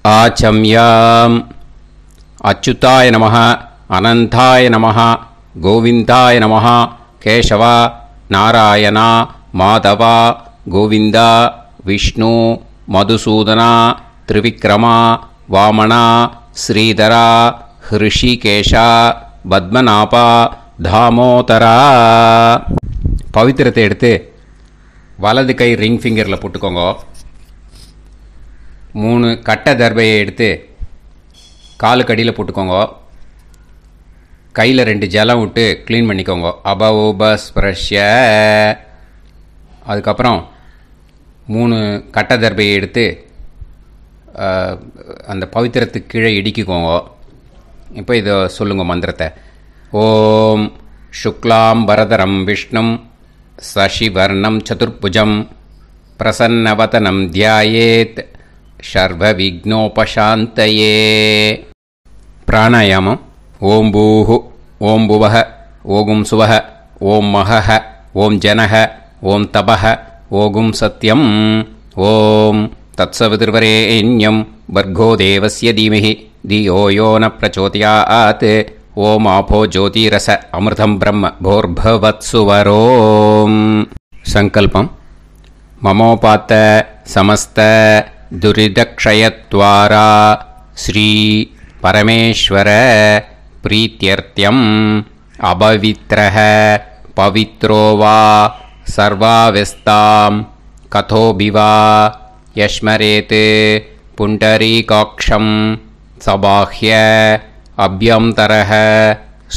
आचम्याम् अच्युताय नमः अनंताय नमः गोविंदाय नमः केशव नारायण माधव गोविंद विष्णु मधुसूदन त्रिविक्रम वामन श्रीधर ऋषिकेश पद्मनाभ दामोदर पवित्रத்தை எடுத்து வலது கை ரிங் ஃபிங்கரில் போட்டுக்கோங்க. 3 கட்டை தர்பையை எடுத்து காலுக்கு அடியில் போட்டுக்கோங்க. கையில் 2 ஜலம் விட்டு க்ளீன் பண்ணிக்கோங்க. அபவோபஸ்பிரஷ்ய. அதுக்கப்புறம் 3 கட்டை தர்பையை எடுத்து அந்த பவித்திரத்துக்கு கீழே இடிக்கிக்கோங்க. இப்போ இதை சொல்லுங்க மந்திரத்தை. ஓம் சுக்லாம் வரதரம் விஷ்ணும் சசிவர்ணம் சதுர்புஜம் பிரசன்னவதனம் தியாயேத் சர்வ விக்னோபசாந்தயே. பிராணாயாமம். ஓம் பூஹு ஓம் புவஹ ஓகும் சுவஹ ஓம் மஹஹ ஓம் ஜனஹ ஓம் தபஹ ஓகும் சத்யம் ஓம் தத்சவிதுர்வரேண்யம் வர்கோ தேவஸ்ய தீமஹி தியோ யோ ந பிரச்சோதயாத் ஓம் ஆபோ ஜோதிரச அமிர்தம் பிரம்ம போர்பவத்சுவரோம். சங்கல்பம். மமோபாத்த சமஸ்த துரிதக்ஷயத்வாரா ஸ்ரீ பரமேஸ்வர பிரீத்யர்த்தியம் அபவித்ரஹ பவித்ரோ வா சர்வாவஸ்தாம் கதோபிவா யஸ்மரேத் புண்டரீகாக்ஷம் சபாஹ்ய அப்யந்தரஹ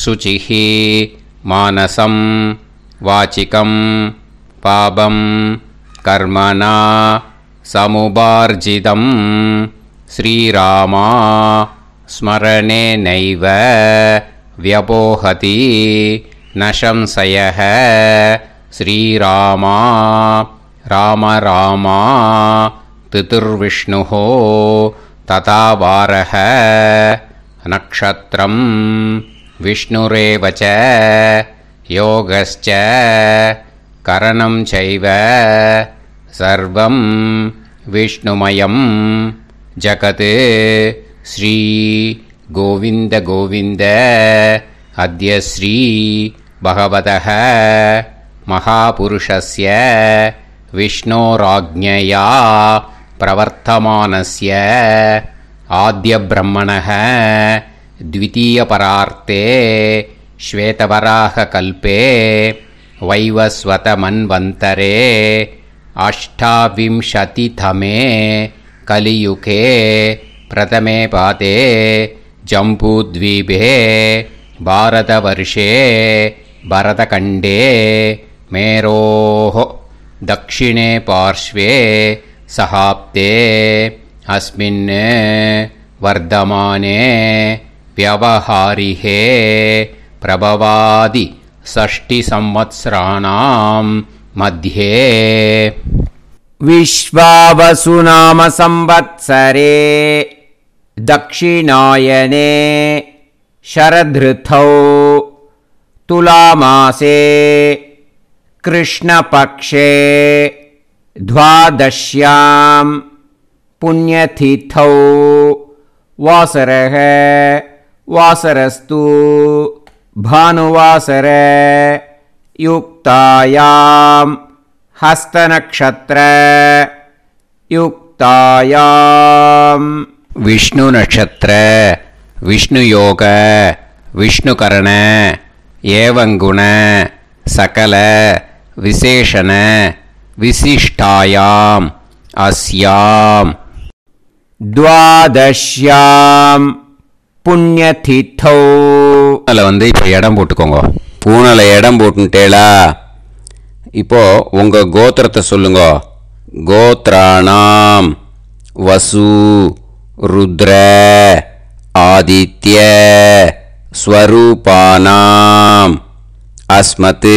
சுசிஹ மானசம் வாசிகம் பாபம் கர்மணா சமுபார்ஜிதம் ஸ்ரீராமா ஸ்மரணேனைவ வ்யபோஹதி ந சம்சயः ஸ்ரீராமா ராம ராமா திதிர்விஷ்ணுः ததா வாரஹ நக்ஷத்ரம் விஷ்ணுரேவ ச யோகஸ்ச கரணம் சைவ சர்வம் விஷ்ணுமயம் ஜகத் ஸ்ரீ கோவிந்த கோவிந்த அத்ய ஸ்ரீ பகவதः மகாபுருஷஸ்ய விஷ்ணோராஜ்ஞயா பிரவர்த்தமானஸ்ய ஆத்ய பிரம்மணः द्वितीयपरार्ते श्वेतवराहकल्पे वैवस्वतमन्वन्तरे अष्टाविंशतितमे कलियुगे प्रथमे पादे जम्बूद्वीपे भारतवर्षे भरतखण्डे मेरोः दक्षिणे पार्श्वे सहाब्दे अस्मिन् वर्धमाने व्यवहारिहे प्रभवादि षष्टि संवत्सराणां मध्ये विश्वावसुनाम संवत्सरे दक्षिणायने शरदृतौ तुलामासे कृष्णपक्षे द्वादश्यां पुण्यतिथौ वासरः वासरस्तु भानुवासर युक्तायां हस्तनक्षत्र युक्तायां विष्णु नक्षत्र विष्णु योग विष्णुकरण एवं गुण सकल विशेषण विशिष्टायां अस्यां द्वादश्यां पुण्यतिथौ வந்து இப்போ இடம் போட்டுக்கோங்க. பூனல இடம் போட்டுட்டேளா? இப்போ உங்க கோத்திரத்தை சொல்லுங்க. கோத்ராணாம் வசு ருத்ர ஆதித்ய ஸ்வரூபானாம் அஸ்மத்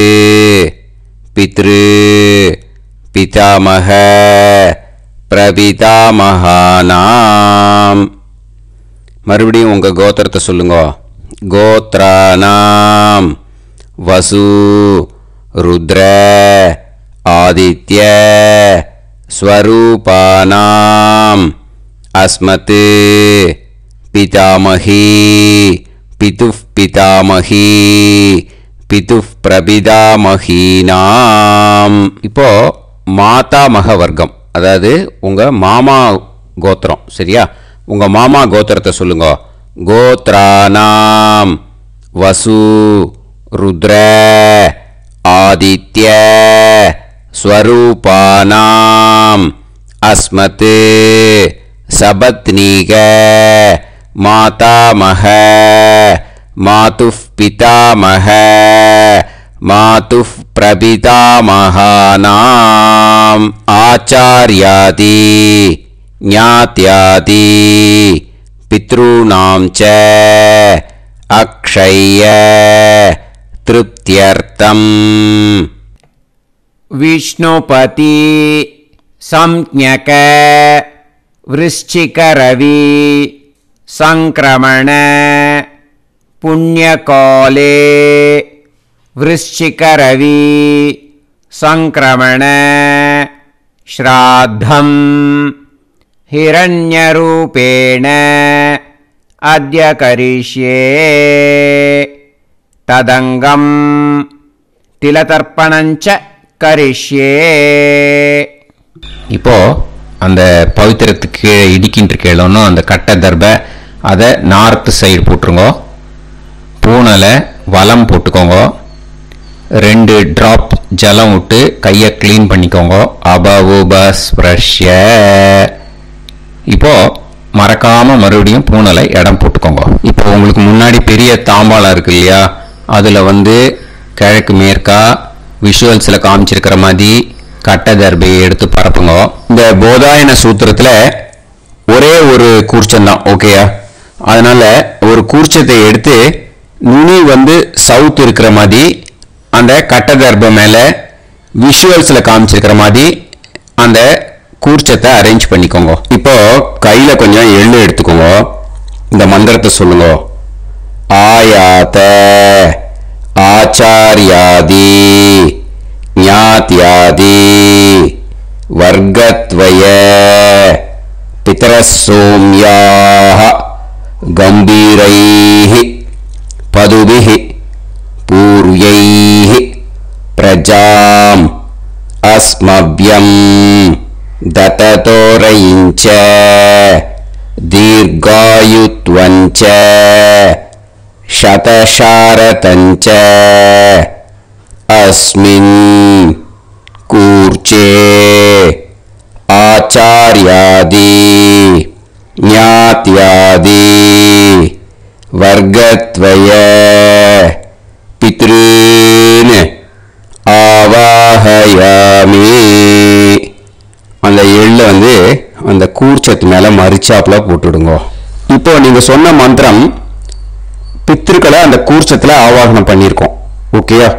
பித்ரு பிதாமக பிரபிதாமகானாம். மறுபடியும் உங்க கோத்திரத்தை சொல்லுங்க. கோத்ராணாம் வசு ருத்ர ஆதித்ய ஸ்வரூபானாம் अस्मत् पितामही पितुः पितामही पितुः प्रपितामहीनाम्. இப்போ மாதாமக வர்க்கம், அதாவது உங்க மாமா கோத்திரம். சரியா? உங்க மாமா கோத்திரத்தை சொல்லுங்க. கோத்ரானாம் வசு ருத்ர ஆதித்ய ஸ்வரூபானாம் அஸ்மத் சபத்னீக மாதாமக மாதுஃப் பிதாமக மாதுஃப் பிரபிதாமகானாம் ஆச்சார்யாதி ஞாத்யாதி பித்ருணாம் ச அக்ஷய திருப்தியர்த்தம். विष्णुपति संज्ञक वृश्चिकरवि संक्रमण पुण्यकाले वृश्चिकरवि संक्रमण श्राद्धं हिरण्यरूपेण अद्य करिष्ये तदंगं तिलतर्पणञ्च करिष्ये. இப்போ அந்த பவித்திரத்துக்கு இடிக்கின்ற கேளோன்னு அந்த கட்டை தர்பை அதை நார்த்து சைடு போட்டுருங்க. பூனலை வலம் போட்டுக்கோங்க. 2 டிராப் ஜலம் விட்டு கையை க்ளீன் பண்ணிக்கோங்க. அபவுபஸ்ப்ரஷ்ய. இப்போ மறக்காம மறுபடியும் பூனலை இடம் போட்டுக்கோங்க. இப்போ உங்களுக்கு முன்னாடி பெரிய தாம்பாளம் இருக்கு இல்லையா, அதில் கிழக்கு மேற்கா விஷுவல்ஸில் காமிச்சிருக்கிற மாதிரி கட்டை தர்பையை எடுத்து பரப்புங்க. இந்த போதாயன சூத்திரத்தில் ஒரே ஒரு கூர்ச்சம்தான். ஓகேயா? அதனால ஒரு கூர்ச்சத்தை எடுத்து நுனி சவுத் இருக்கிற மாதிரி அந்த கட்டை தர்பை மேலே விஷுவல்ஸில் காமிச்சிருக்கிற மாதிரி அந்த கூர்ச்சத்தை அரேஞ்ச் பண்ணிக்கோங்க. இப்போ கையில் கொஞ்சம் எள்ளு எடுத்துக்கோங்க. இந்த மந்திரத்தை சொல்லுங்க. ஆயாத ஆச்சார்யாதி ஞாத்யாதி வர்கத்வய பிதரசோம்யாஹ கம்பீரைஹி பதுபிஹி பூர்வைஹி பிரஜாம் அஸ்மவ்யம் தததோரயிஞ்ச தீர்காயுத்வஞ்ச शतशारतञ्च अस्मिन् कूर्चे आचार्यादि ज्ञात्यादि वर्गत्वय पितॄन् आवाहयामि. அந்த எள்ளு அந்த கூர்ச்சத்து மேல மரிச்சாப்புல போட்டுடுங்க. இப்போ நீங்க சொன்ன மந்திரம் பித்ருக்களை அந்த கூர்ச்சத்துல ஆவாகனம் பண்ணியிருக்கோம். ஓகேயா?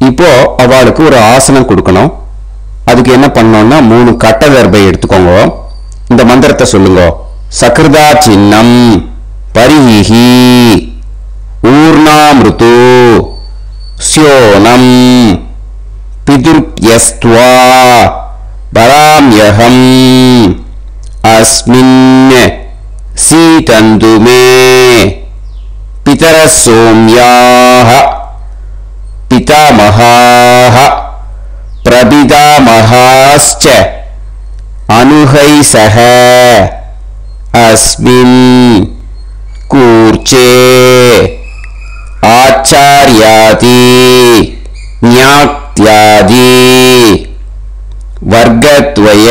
இப்போ அவளுக்கு ஒரு ஆசனம் கொடுக்கணும். அதுக்கு என்ன பண்ணோம்னா 3 கட்டை தர்பை எடுத்துக்கோங்க. இந்த மந்திரத்தை சொல்லுங்க. சக்ருதா சின்னம் பரிஹி ஊர்ணாமிருது ஸ்யோனம் பிதுர்யஸ்த்வா பராம்யஹம் அஸ்மின் சீதந்துமே पितरसोम्याः पितामहाः प्रपितामहाश्च अनुहैसः अस्मिन् कूर्चे आचार्यादि ज्ञात्यादि वर्गद्वय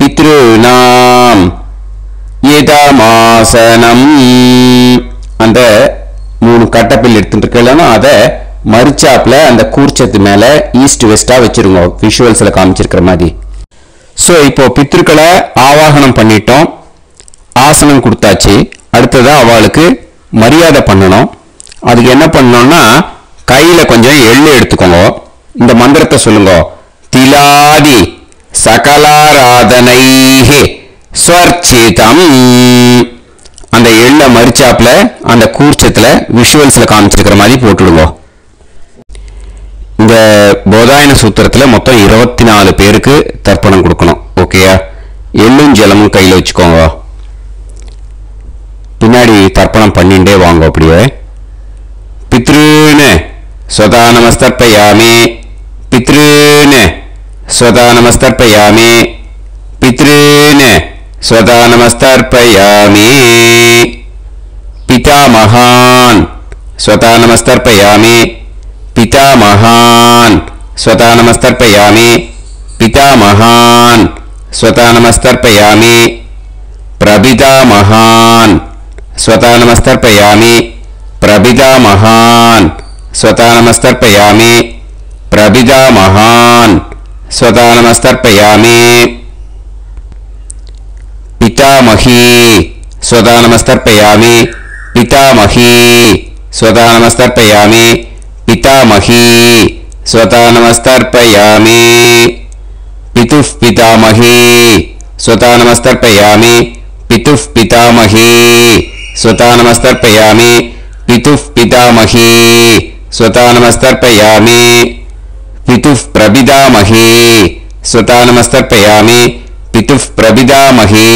पितॄणाम् இதமாசனம். அந்த 3 கட்டப்பில் எடுத்துட்டு இருக்கலன்னா அதை மரிச்சாப்புல அந்த கூர்ச்சத்து மேல ஈஸ்ட் வெஸ்டா வச்சிருங்க, விஷுவல்ஸ்ல காமிச்சிருக்கிற மாதிரி. ஸோ இப்போ பித்ருக்களை ஆவாகனம் பண்ணிட்டோம், ஆசனம் கொடுத்தாச்சு. அடுத்ததா அவளுக்கு மரியாதை பண்ணணும். அதுக்கு என்ன பண்ணணும்னா கையில கொஞ்சம் எள்ளு எடுத்துக்கோங்க. இந்த மந்திரத்தை சொல்லுங்க. திலாதி சகலாராதனைஹி ஸ்வர்ச்சிதம். அந்த எள்ள மரிச்சாப்புல அந்த கூர்ச்சத்துல விஷுவல்ஸ்ல காமிச்சிருக்கிற மாதிரி போட்டுடுங்க. இந்த போதாயன சூத்திரத்துல மொத்தம் 24 பேருக்கு தர்ப்பணம் கொடுக்கணும். ஓகேயா? எள்ளும் ஜலமும் கையில் வச்சுக்கோங்க. பின்னாடி தர்ப்பணம் பண்ணிண்டே வாங்க. அப்படியே பித்ருன்னு ஸ்வதா நமஸ்தர்ப்பயாமி, பித்ருன்னு ஸ்வதா நமஸ்தர்ப்பயாமி, பித்ருன்னு ஸ்வதா நமஸ்தர்ப்பயாமி. பிதாமகான் ஸ்வதா நமஸ்தர்ப்பயாமி, பிதாமகான் ஸ்வதா நமஸ்தர்ப்பயாமி, பிதாமகான் ஸ்வதா நமஸ்தர்ப்பயாமி. பிரபிதாமகான் ஸ்வதா நமஸ்தர்ப்பயாமி, பிரபிதாமகான் ஸ்வதா நமஸ்தர்ப்பயாமி, பிரபிதாமகான் ஸ்வதா நமஸ்தர்ப்பயாமி. பிதாமகி ஸ்வதா நமஸ்தர்ப்பயாமி, பிதாமகி ஸ்வதா நமஸ்தர்ப்பயாமி, பிதாமகி ஸ்வதா நமஸ்தர்ப்பயாமி. பிதுः பிதாமகி ஸ்வதா நமஸ்தர்ப்பயாமி, பிதுः பிதாமகி ஸ்வதா நமஸ்தர்ப்பயாமி, பிதுः பிதாமகி ஸ்வதா நமஸ்தர்ப்பயாமி. பிதுः பிரபிதாமகி ஸ்வதா நமஸ்தர்ப்பயாமி, பிதுः பிரபிதாமகி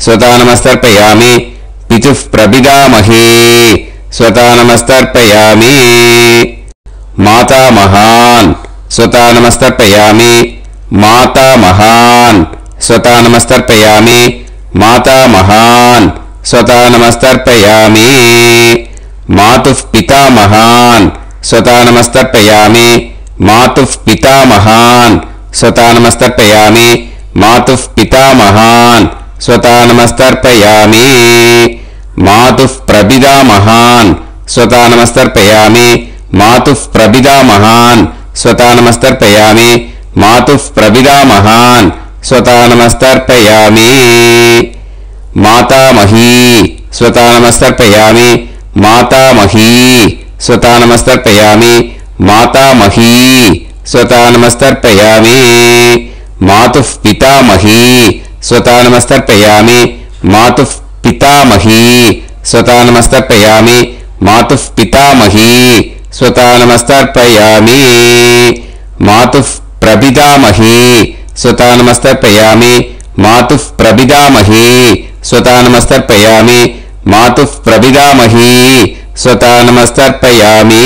ஸ்வதா நமஸ்தர்ப்பயாமி, பிதுः பிரபிதாமகி ஸ்வதா நமஸ்தர்ப்பயாமி. மாதாமகான் ஸ்வதா நமஸ்தர்ப்பயாமி, மாதாமகான் ஸ்வதா நமஸ்தர்ப்பயாமி, மாதாமகான் ஸ்வதா நமஸ்தர்ப்பயாமி. மாதுः பிதாமகான் ஸ்வதா நமஸ்தர்ப்பயாமி, மாதுः பிதாமகான் ஸ்வதா நமஸ்தர்ப்பயாமி, மாதுः பிதாமகான் ஸ்வதா நமஸ்தர்ப்பயாமி. மாதுः பிரபிதாமகான் ஸ்வதா நமஸ்தர்ப்பயாமி, மாதுः பிரபிதாமகான் ஸ்வதா நமஸ்தர்ப்பயாமி, மாதுः பிரபிதாமகான் ஸ்வதா நமஸ்தர்ப்பயாமி. மாதாமகி ஸ்வதா நமஸ்தர்ப்பயாமி, மாதாமகி ஸ்வதா நமஸ்தர்ப்பயாமி, மாதாமகி ஸ்வதா நமஸ்தர்ப்பயாமி. மாதுः பிதாமகி ஸ்வதா நமஸ்தர்ப்பயாமி, மாதுः பிதாமகி ஸ்வதா நமஸ்தர்ப்பயாமி, மாதுः பிதாமகி ஸ்வதா நமஸ்தர்ப்பயாமி. மாதுः பிரபிதாமகி ஸ்வதா நமஸ்தர்ப்பயாமி, மாதுः பிரபிதாமகி ஸ்வதா நமஸ்தர்ப்பயாமி, மாதுः பிரபிதாமகி ஸ்வதா நமஸ்தர்ப்பயாமி.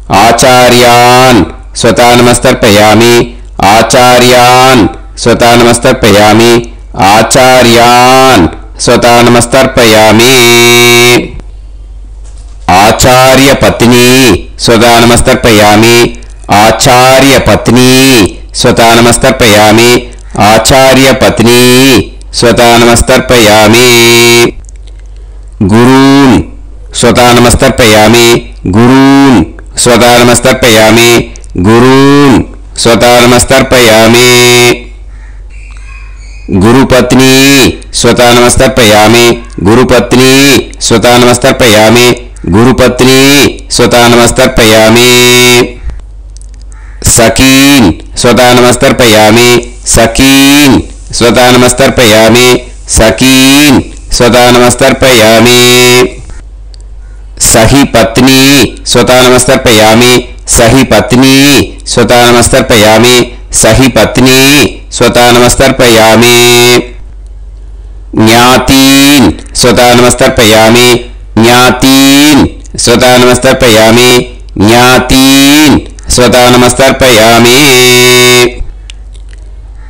ஆச்சார்யான் ஸ்வதா நமஸ்தர்ப்பயாமி, ஆச்சார்யான் ஸ்வதா நமஸ்தர்ப்பயாமி, ஆச்சார்யான் ஸ்வதா நமஸ்தர்ப்பயாமி. ஆச்சார்ய பத்னி ஸ்வதா நமஸ்தர்ப்பயாமி, ஆச்சார்ய பத்னி ஸ்வதா நமஸ்தர்ப்பயாமி, ஆச்சார்ய பத்னி ஸ்வதா நமஸ்தர்ப்பயாமி. குரூன் ஸ்வதா நமஸ்தர்ப்பயாமி, குரூன் ஸ்வதா நமஸ்தர்ப்பயாமி, குரூன் ஸ்வதா நமஸ்தர்ப்பயாmi. गुरुपत्नी स्वता नमस्तर्पयामि, गुरुपत्नी स्वता नमस्तर्पयामि, गुरुपत्नी स्वता नमस्तर्पयामि. सखीन स्वता नमस्तर्पयामि, सखीन स्वता नमस्तर्पयामि, सखीन स्वता नमस्तर्पयामि. सही पत्नी स्वता नमस्तर्पयामि, सही पत्नी स्वता नमस्तर्पयामि, सही पत्नी स्वता नमस्तर्पयामि. ज्ञातीन स्वता नमस्तर्पयामि, ज्ञातीन स्वता नमस्तर्पयामि, ज्ञातीन स्वता नमस्तर्पयामि.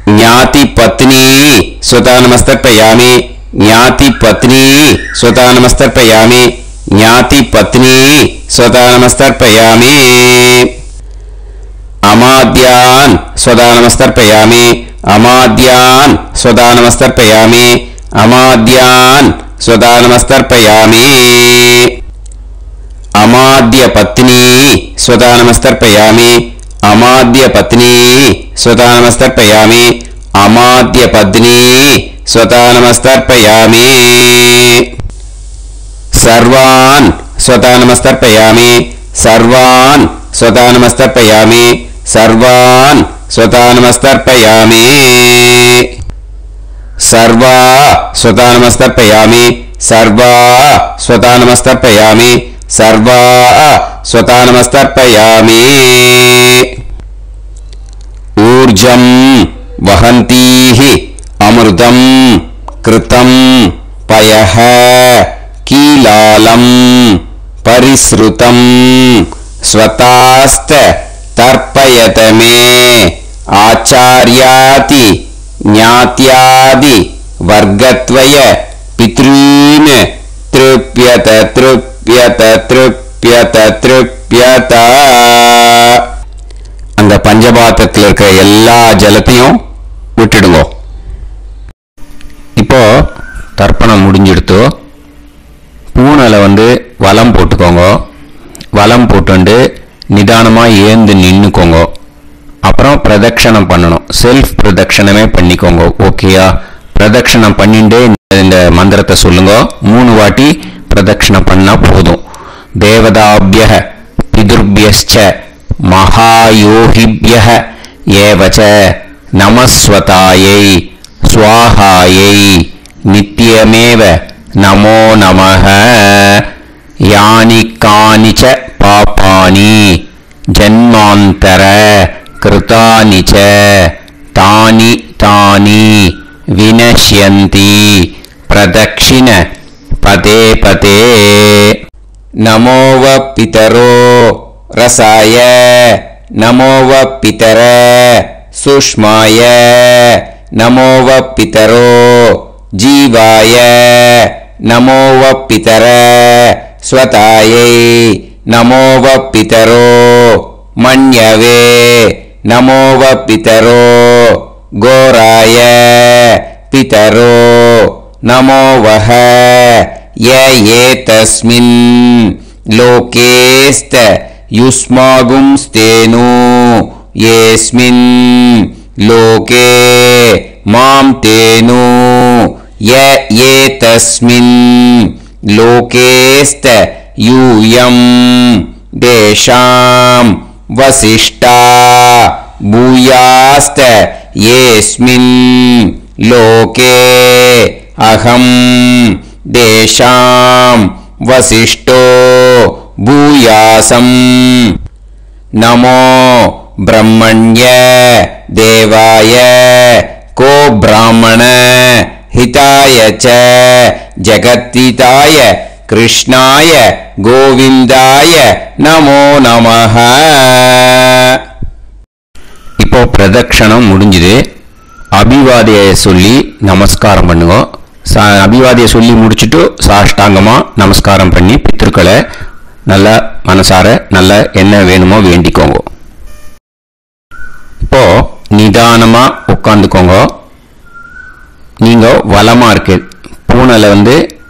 ज्ञाति पत्नी स्वता नमस्तर्पयामि, ज्ञाति पत्नी स्वता नमस्तर्पयामि, ज्ञाति पत्नी स्वता नमस्तर्पयामि. अमाद्यान स्वता नमस्तर्पयामि, अमाद्यान स्वता नमस्तर्पयामि, अमाद्यान स्वता नमस्तर्पयामि. अमाद्य पत्नी स्वता नमस्तर्पयामि, अमाद्य पत्नी स्वता नमस्तर्पयामि, अमाद्य पत्नी स्वता नमस्तर्पयामि. सर्वान स्वता नमस्तर्पयामि, सर्वान स्वता नमस्तर्पयामि, सर्वान स्वता नमस्तर्पयामि. सर्वा स्वता नमस्तर्पयामि, सर्वा स्वता नमस्तर्पयामि, सर्वा स्वता नमस्तर्पयामि. ऊर्जं वहन्तीः அமிர்தம் கிருதம் பயஹ கீலாலம் பரிஸ்ருதம் ஸ்வதாஸ்த தர்ப்பயதமே ஆச்சார்யாதி ஞாத்யாதி வர்க்கத்வய பித்ரீன் த்ருப்யத த்ருப்யத த்ருப்யத த்ருப்யத. அந்த பஞ்சபாத்திரத்தில் இருக்கிற எல்லா ஜலத்தையும் விட்டுடுங்க. இப்போ தர்ப்பணம் முடிஞ்சிடுத்து. பூனலை வலம் போட்டுக்கோங்க. வலம் போட்டு நிதானமாக ஏந்து நின்றுக்கோங்க. அப்புறம் பிரதட்சணம் பண்ணணும். செல்ஃப் பிரதட்சணமே பண்ணிக்கோங்க. ஓகேயா? பிரதட்சணம் பண்ணிட்டு இந்த மந்திரத்தை சொல்லுங்க. 3 வாட்டி பிரதட்சணம் பண்ணா போதும். தேவதாபிய பிதுர்பியஸ்ச மகாயோகிபிய ஏவச நமஸ்வதாயை ஸ்வாஹாயை நித்யமேவ நமோ நமஹ. யானி கானிச்ச பாபானி ஜன்மாந்தர கிருதானி ச தானி தானி வினஷ்யந்தி பிரதக்ஷிண பதே பதே. நமோவ பிதரோ ரசாய நமோவ பிதர சுஷ்மாய நமோவ பிதரோ ஜீவாய நமோவ பிதர ஸ்வதாயை நமோவ பிதரோ மன்யவே நமோவ பிதரோ கோராய பிதரோ நமோவஹ ய ஏதஸ்மின் லோகேஸ்த யுஸ்மாகும்ஸ்தேனு யேஸ்மின் லோகே மாம் தேனு ய ஏதஸ்மின் லோகேஸ்த யூயம் தேஷாம் வசிஷ்டா பூயாஸ்த யேஸ்மின் லோகே அகம் தேஷாம் வசிஷ்டோ பூயாசம். நமோ பிரம்மண்ய தேவாய கோ பிராமண ஹிதாய ச ஜகத்ஹிதாய கிருஷ்ணாய கோவிந்தாய நமோ நமஹ. இப்போ பிரதட்சணம் முடிஞ்சுது. அபிவாதியை சொல்லி நமஸ்காரம் பண்ணுங்க. அபிவாதியை சொல்லி முடிச்சுட்டு சாஷ்டாங்கமா நமஸ்காரம் பண்ணி பித்ருக்களை நல்ல மனசார நல்ல என்ன வேணுமோ வேண்டிக்கோங்க. இப்போ நிதானமா உட்காந்துக்கோங்க. நீங்க வலமா இருக்கு பூனலை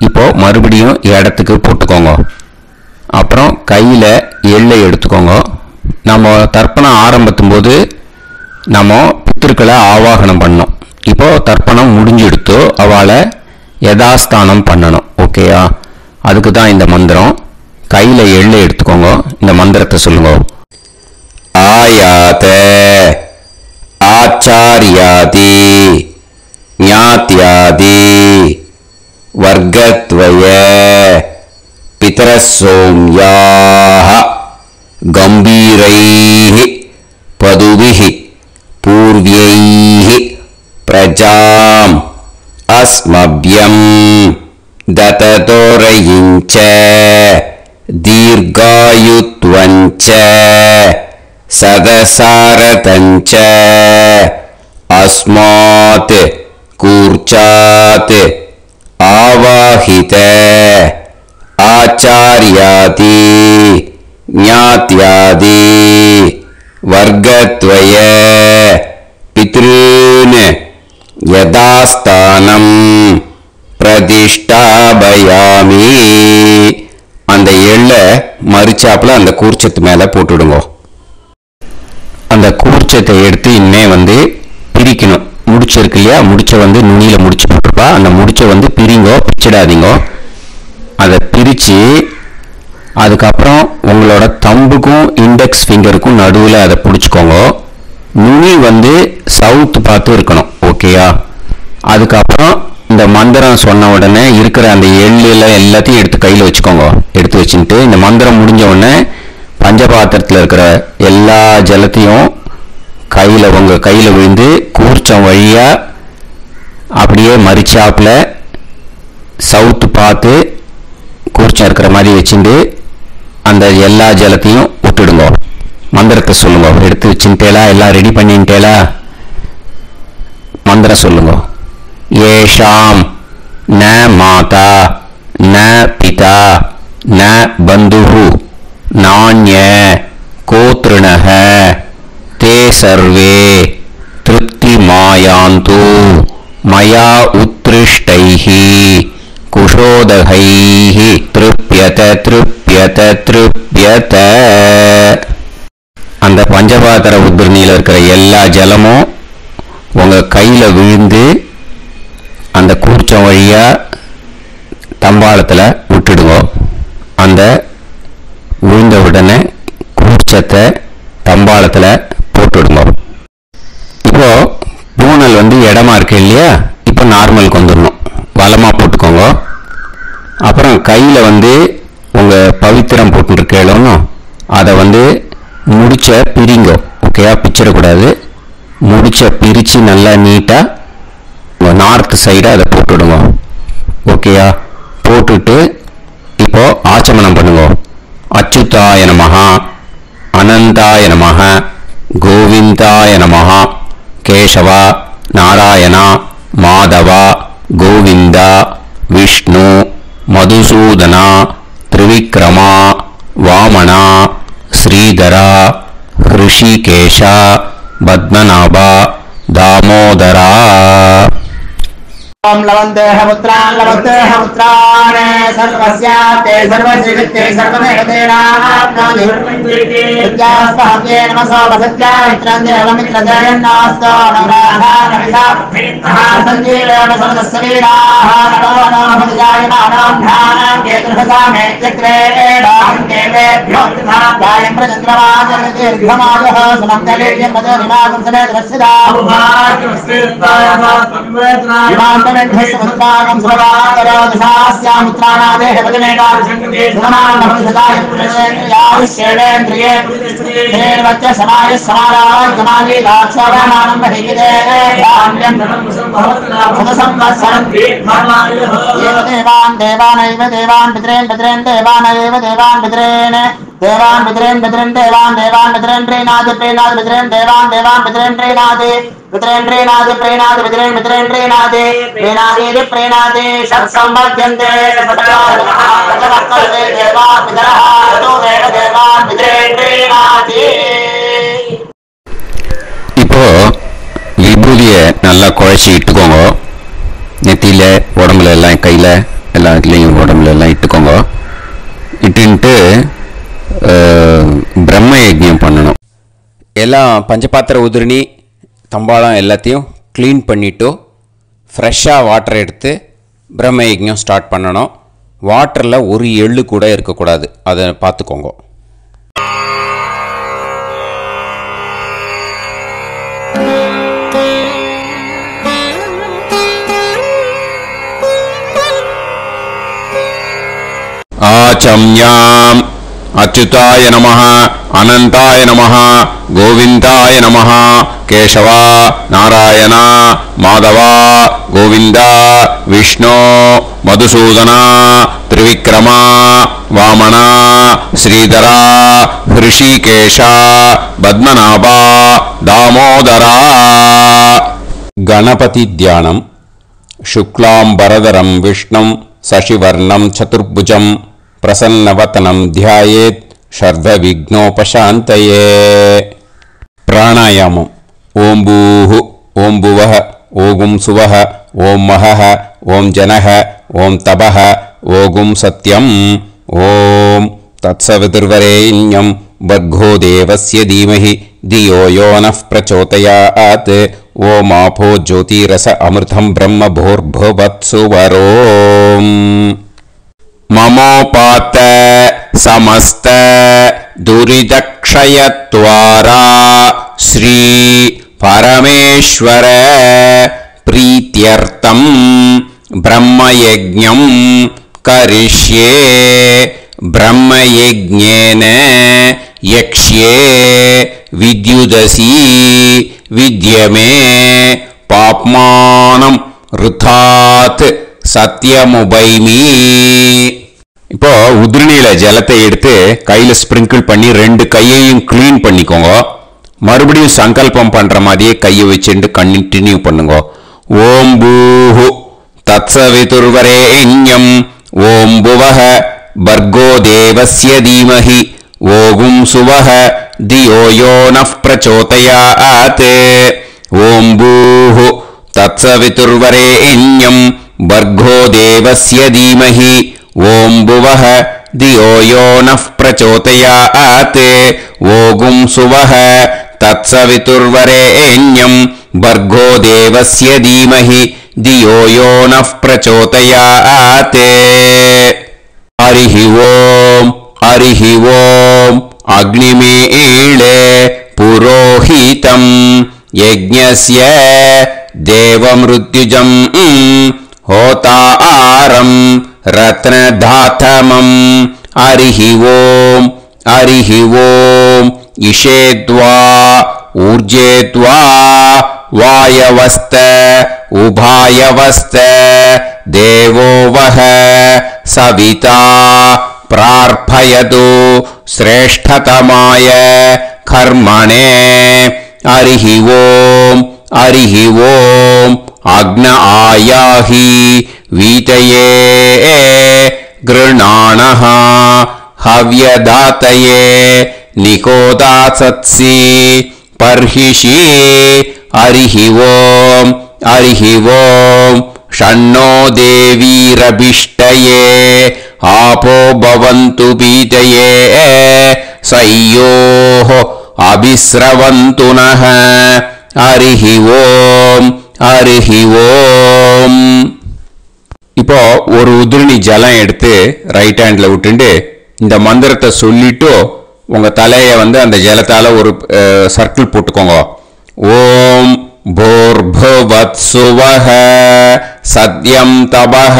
இப்போ மறுபடியும் இடத்துக்கு போட்டுக்கோங்க. அப்புறம் கையில எள்ளை எடுத்துக்கோங்க. நம்ம தர்ப்பணம் ஆரம்பிக்கும் போது நம்ம பித்திருக்களை ஆவாகனம் பண்ணோம். இப்போ தர்ப்பணம் முடிஞ்செடுத்து அவளை யதாஸ்தானம் பண்ணணும். ஓகேயா? அதுக்கு தான் இந்த மந்திரம். கையில எள்ளை எடுத்துக்கோங்க. இந்த மந்திரத்தை சொல்லுங்க. ஆயாத ஆச்சாரியாதி ஞாத்யாதி வர்க்கத்வய பிதரசோம்யாஹ கம்பீரைஹ பதுவிஹ பூர்வ்யைஹ பிரஜாம் அஸ்மப்யம் தததோரயிஞ்ச தீர்காயுத்வஞ்ச சதசாரதஞ்ச அஸ்மாத் கூர்ச்சாத் ஆவாஹித ஆச்சார்யாதி ஞாத்யாதி வர்க்கத்வய பித்ருன் யதாஸ்தானம் பிரதிஷ்டாபயாமி. அந்த எள்ளை மறிச்சாப்புல அந்த கூர்ச்சத்து மேல போட்டுடுங்க. அந்த கூர்ச்சத்தை எடுத்து இனிமே பிரிக்கணும். முடிச்சிருக்கு இல்லையா? முடிச்ச நுனியில முடிச்சு போட்டுருப்பா. அந்த முடிச்ச பிரிங்கோ, பிச்சிடாதீங்க. அதை பிரிச்சு அதுக்கப்புறம் உங்களோட தம்புக்கும் இண்டெக்ஸ் ஃபிங்கருக்கும் நடுவில் அதை பிடிச்சிக்கோங்க. நுனி சவுத் பார்த்து இருக்கணும். ஓகேயா? அதுக்கப்புறம் இந்த மந்திரம் சொன்ன உடனே இருக்கிற அந்த எள்ளில் எல்லாத்தையும் எடுத்து கையில் வச்சுக்கோங்க. எடுத்து வச்சுட்டு இந்த மந்திரம் முடிஞ்ச உடனே பஞ்சபாத்திரத்தில் இருக்கிற எல்லா ஜலத்தையும் உங்கள் கையில் விழுந்து கூர்ச்சம் வழியாக அப்படியே மறிச்சாப்புல சவுத்து பார்த்து கூர்ச்சம் இருக்கிற மாதிரி வச்சுட்டு அந்த எல்லா ஜலத்தையும் விட்டுடுங்க. மந்திரத்தை சொல்லுங்க. எடுத்து வச்சுட்டேலா, எல்லாம் ரெடி பண்ணிட்டேலா? மந்திரம் சொல்லுங்க. ஏஷாம் ந மாதா ந பிதா ந பந்துஹு நாண்ய கோத்ருணஹ தே சர்வே திருப்திமாயாந்து மயா உத்ருஷ்டைஹி குஷோதகைஹி திருப்யத திருப்யத திருப்யத. அந்த பஞ்சபாத்திர உத்ரணியில் இருக்கிற எல்லா ஜலமும் உங்க கையில விழுந்து அந்த கூர்ச்சம் வழியா தம்பாளத்துல விட்டுடுங்க. அந்த விழுந்த உடனே கூர்ச்சத்தை தம்பாளத்துல போட்டுடுங்க. இப்போ பூனல் இடமா இருக்கு இல்லையா, இப்போ நார்மலுக்கு வந்துடணும். வலமா போட்டுக்கோங்க. அப்புறம் கையில உங்க பவித்திரம் போட்டுருக்கேளும் அதை முடிச்ச பிரிங்க. ஓகேயா? பிச்சிடக்கூடாது. முடிச்ச பிரிச்சு நல்லா நீட்டா நார்த் சைடு அதை போட்டுடுங்க. ஓகேயா? போட்டுட்டு இப்போ ஆச்சமனம் பண்ணுங்க. அச்சுதாய நமஹ அனந்தாய நமஹ கோவிந்தாய நமஹ கேசவா நாராயணா மாதவா கோவிந்தா விஷ்ணு மதுசூதனா திரிவிக்ரமா வாமனா ஸ்ரீதரா ஹிருஷிகேஷா பத்மநாபா தாமோதரா. लवन्तेह पुत्रान् लवन्तेह पुत्रान् सर्वस्याते सर्वश्रीकृत्ये सर्वमेवतेनाप्नोति विद्यास्पहव्ये नमसो वसत्या मित्रं देवमित्रजयन्नास्तो नमराधानमिषाः सञ्जीवेन समदस्सवीराः नमो नमः विजायमानां ध्यानां केतुर्भसामे चक्रेणां देवेभ्यो गायं प्रचन्द्रमाजनिर्घमाजः सुमङ्गलेयं पदनिमागं समेतरस्यदाः ेन्द्रागं सुभगाकरोदशास्यामित्राणादेह वदनेकाशेवेन्द्रिये समाय समारागमाली दाक्षाणानं महिगिदे देवान् देवानैव देवान् पितॄन् पितॄन् देवानैव देवान् पितॄन् देवान् पितॄन् पितॄन् देवान् देवान् पितॄन् प्रीणाति प्रीणाति पितॄन् देवान् देवान् पितॄन् प्रीणाति पितॄन् प्रीणाति प्रीणाति पितॄन् पितॄन् प्रीणाति प्रीणाति प्रीणाति षट्सम्बध्यन्ते देवान् पितरः तो देव देवान् पितॄन् प्रीणाति. இப்போ விபூதியை நல்லா குழைச்சி இட்டுக்கோங்க. நெத்தியில உடம்புல எல்லாம் கையில் எல்லா இடத்துலையும் உடம்புல எல்லாம் இட்டுக்கோங்க. இட்டுன்ட்டு பிரம்ம யஜ்ஞம் பண்ணணும். எல்லாம் பஞ்சபாத்திர உதிரணி தம்பாளம் எல்லாத்தையும் க்ளீன் பண்ணிவிட்டு ஃப்ரெஷ்ஷாக வாட்டர் எடுத்து பிரம்ம யஜ்ஞம் ஸ்டார்ட் பண்ணணும். வாட்டரில் ஒரு எள்ளு கூட இருக்கக்கூடாது, அதை பார்த்துக்கோங்க. ஆச்சம்யாம் அச்சுதாய நமஹ அனந்தாய நமஹ கோவிந்தாய நமஹ கேசவா நாராயணா மாதவா கோவிந்தா விஷ்ணு மதுசூதனா திரிவிக்ரமா வாமனா ஸ்ரீதரா ஹிருஷிகேஷா பத்மநாபா தாமோதரா. கணபதி தியானம். शुक्लांबरधरं विष्णुं शशिवर्णं चतुर्भुजं प्रसन्नवदनं ध्यायेत् शर्धविघ्नोपशान्तये. प्राणायामम्. ओं भूः ओं भुवः ओं सुवः ओं महः ओं जनः ओं तपः ओं सत्यम् ओं तत्सवितुर्वरेण्यं भर्गो देवस्य धीमहि धियो यो नः प्रचोदयात्. ओमापो ज्योतिरस अमृतं ब्रह्म भूर्भुवत्सुवरोम्. ममोपात समस्त दुरितक्षयत्वारा श्री परमेश्वर प्रीत्यर्थं ब्रह्मयज्ञं करिष्ये. ब्रह्मयज्ञेन यक्ष्ये विद्युदसि विद्यमे पाप्मानं ருதாத் சத்யமுபைமி. இப்போ உதிரணியில ஜலத்தை எடுத்து கையில ஸ்பிரிங்கிள் பண்ணி 2 கையையும் கிளீன் பண்ணிக்கோங்க. மறுபடியும் சங்கல்பம் பண்ற மாதிரியே கையை வச்சுட்டு கண்டினியூ பண்ணுங்க. ஓம் பூஹு தத்சவிதுர்வரேண்யம் ஓம் புவஹ பர்கோ தேவஸ்ய தீமஹி ஓகும் சுவஹ தியோ யோ நஃப் பிரச்சோதயாத். ஓம் பூஹு தத்சவிதுர்வரேண்யம் பர்கோ தேவஸ்ய தீமஹி ஓம் புவஹ தியோ யோ நஃப் பிரச்சோதயாத். ஓகும் சுவஹ தத்சவிதுர்வரேண்யம் பர்கோ தேவஸ்ய தீமஹி தியோ யோ நஃப் பிரச்சோதயாத். ஹரிஹி ஓம் ஹரிஹி ஓம் அக்னிமீளே புரோஹிதம் யஜ்ஞஸ்ய தேவம்ருத்யுஜம் ஹோதாரம் ரத்னதாத்தமம். ஹரிஹி ஓம் ஹரிஹி ஓம் இஷேத்வா ஊர்ஜேத்வா வாயவஸ்த உபாயவஸ்த தேவோ வஹ சவிதா பிரார்ப்பயது ஸ்ரேஷ்டதமாய கர்மணே. ஹரிஹி ஓம் ஹரிஹி ஓம் அக்ன ஆயாஹி வீதயே கிருணாணஹ ஹவ்யதாத்தயே நிகோதாசத்சி பர்ஹிஷி. ஹரிஹி ஓம் ஹரிஹி ஓம் ஷண்ணோ தேவீரபிஷ்டயே ஆபோ பவந்து பீதயே சய்யோஹ அபிஸ்ரவந்து நஹ. ஹரிஹி ஓம் ஹரிஹி ஓம். இப்போ ஒரு உதிரணி ஜலம் எடுத்து ரைட் ஹேண்ட்ல விட்டுண்டு இந்த மந்திரத்தை சொல்லிட்டு உங்க தலையை அந்த ஜலத்தால ஒரு சர்க்கிள் போட்டுக்கோங்க. ஓம் பூர்புவத் சுவஹ சத்யம் தபஹ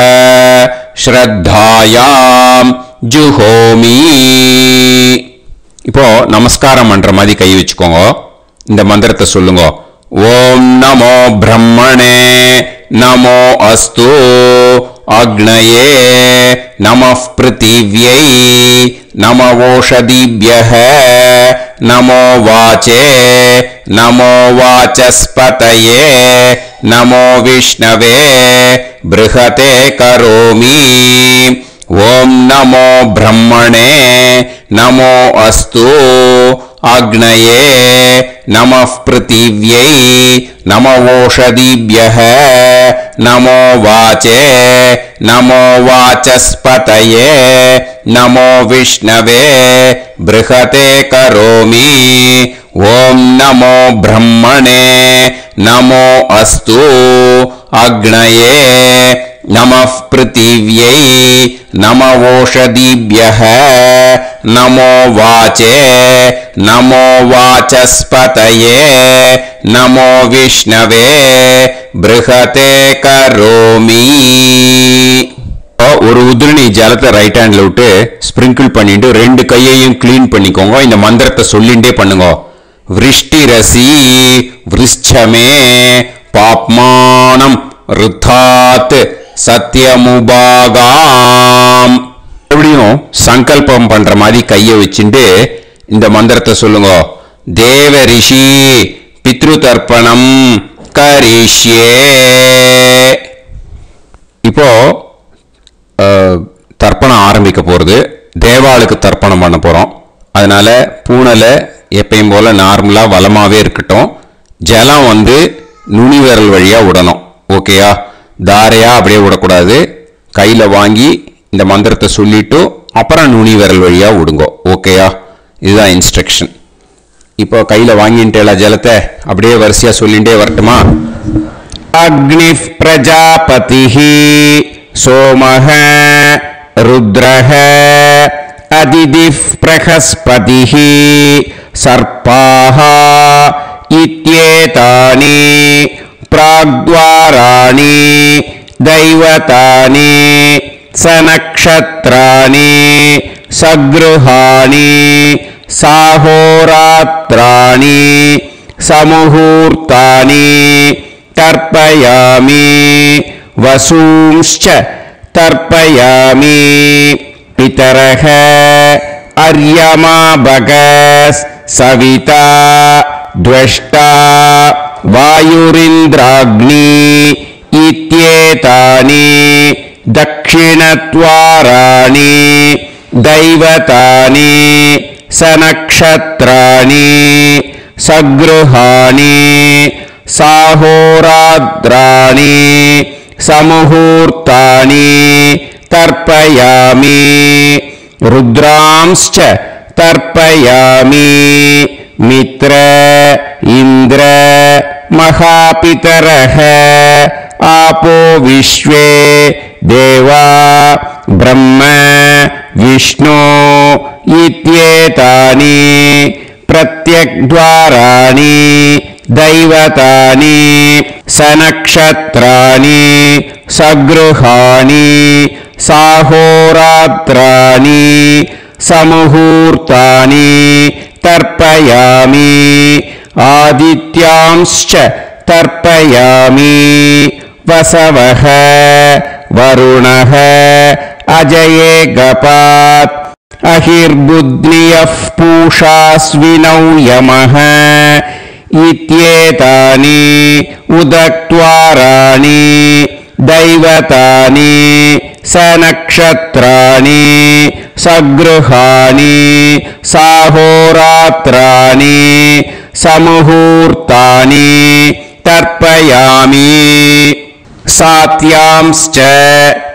ஸ்ரத்தாயாம் ஜுஹோமி. இப்போ நமஸ்காரம் பண்ற மாதிரி கை வச்சுக்கோங்க. இந்த மந்திரத்தை சொல்லுங்க. ஓம் நமோ பிரம்மணே நமோ அஸ்து அக்னயே நமः பிருத்திவ்யை நமவோஷதிभ्यः நமோ வாச்சே நமோ வாசஸ்பதயே நமோ விஷ்ணவே ப்ருஹதே கரோமி. ஓம் நமோ பிரம்மணே நமோ அஸ்து அக்னயே நமः பிருத்திவ்யை நமவோஷதிभ्यः நமோ வாச்சே நமோ வாசஸ்பதயே நமோ விஷ்ணவே ப்ருஹதே கரோமி. ஓம் நமோ பிரம்மணே நமோ அஸ்து அக்னயே நமः பிருத்திவ்யை நமவோஷதிभ्यः நமோ வாச்சே நமோ வாசஸ்பதயே நமோ விஷ்ணவே ப்ருஹதே கரோமி. ஒரு உதிரணி ஜலத்தை ரைட் ஹேண்ட்ல விட்டு ஸ்பிரிங்கிள் பண்ணிட்டு 2 கையையும் கிளீன் பண்ணிக்கோங்க. இந்த மந்திரத்தை சொல்லிண்டே பண்ணுங்க. விருஷ்டிரசி விருஷ்சமே பாப்மானம் ருத்தாத் சத்யமுபாகாம். எப்படியும் சங்கல்பம் பண்ற மாதிரி கையை வச்சுட்டு இந்த மந்திரத்தை சொல்லுங்க. தேவ ரிஷி பித்ரு தர்ப்பணம் கரிஷ்யே. இப்போ தர்ப்பணம் ஆரம்பிக்க போறது. தேவாளுக்கு தர்ப்பணம் பண்ண போறோம். அதனால பூனலை எப்பயும் போல நார்மலா வலமாவே இருக்கட்டும். ஜலம் நுனி விரல் வழியா விடணும். ஓகேயா? தாரையா அப்படியே விடக்கூடாது. கையில வாங்கி இந்த மந்திரத்தை சொல்லிட்டு அப்புறம் நுனி விரல் வழியா விடுங்க. ஓகேயா? இதுதான் இன்ஸ்ட்ரக்ஷன். இப்போ கையில வாங்கிட்டேல ஜலத்தை அப்படியே வரிசையா சொல்லிட்டே வரட்டுமா? அக்னி பிரஜாபதிஹி சோமஹ ருத்ரஹ அதிதிஃப் பிரகஸ்பதிஹி சர்ப்பாஹ இத்யேதானி பிராக்த்வாராணி தைவதானி சநக்ஷத்ராணி சக்ருஹாணி சாஹோராத்ராணி சமுஹூர்த்தானி तर्पयामि वसूंश्च तर्पयामि पितरः अर्यमा भगस् सविता द्वष्टा वायुरिन्द्राग्नि इत्येतानि दक्षिणद्वाराणि दैवतानि सनक्षत्राणि सगृहाणि साहोराद्राणि समुहूर्तानि तर्पयामि रुद्रांश्च तर्पयामि मित्र इन्द्र महापितरः आपो विश्वे देवा ब्रह्म विष्णु इत्येतानि प्रत्यग्द्वाराणि दैवतानि सनक्षत्राणि सगृहाणि साहोरात्राणि समुहूर्तानि तर्पयामि आदित्यांश्च तर्पयामि वसवः वरुणः अजये गपात् अहिर्बुद्नियः पूषास्विनौ यमः इत्येतानि उदक्त्वाराणि दैवतानि सनक्षत्राणि सगृहाणि साहोरात्राणि समुहूर्तानि तर्पयामि सात्यांश्च